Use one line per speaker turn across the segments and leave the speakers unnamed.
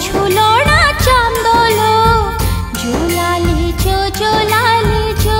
झुलना चांदलो झुलाली जो झुलाली जो।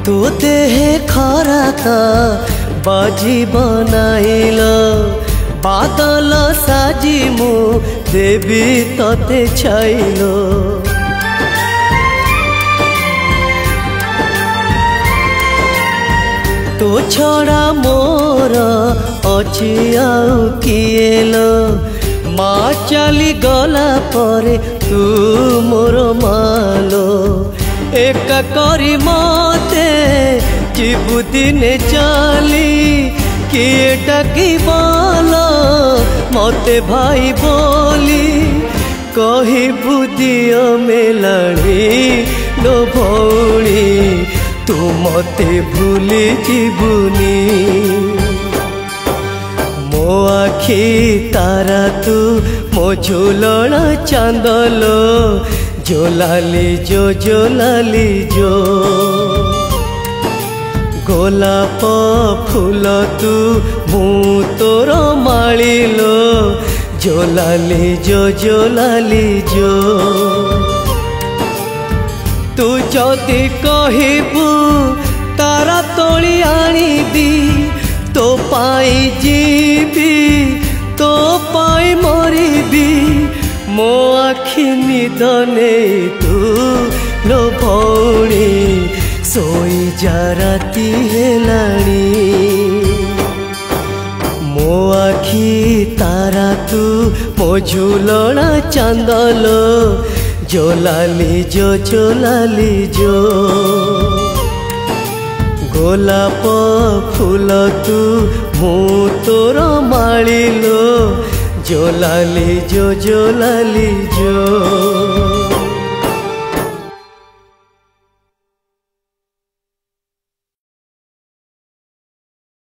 तो देह खरा का बाजी बनाइल बादल साजी मु देवी तते छाइल। तो छड़ा मोर अच्छी आउ किएल माँ चली गला परे तू मोर मालो एक करी मते जीवु दिने चली किए डाकी बोल मते भाई बोली कही बुदियो मेलाणी लो भौणी तू मते भूली जीवुनी। मो आखी तारा तू मो झुलना चांदलो झोलाली जो गोलाप फूल तू मु तोर मालिलो झोलाली जो। तू जदि कहबू तारा तोली आनीबी तो पाई जीवी तो पाई मरीबी मो आखि निद नहीं तू लो भौणी सोई जा राती हेलाणी। मो आखि तारा तू मो झुलना चांदलो झोलाली जो गोलाप फूल तू मु तोर मालिलो झोलाली जो।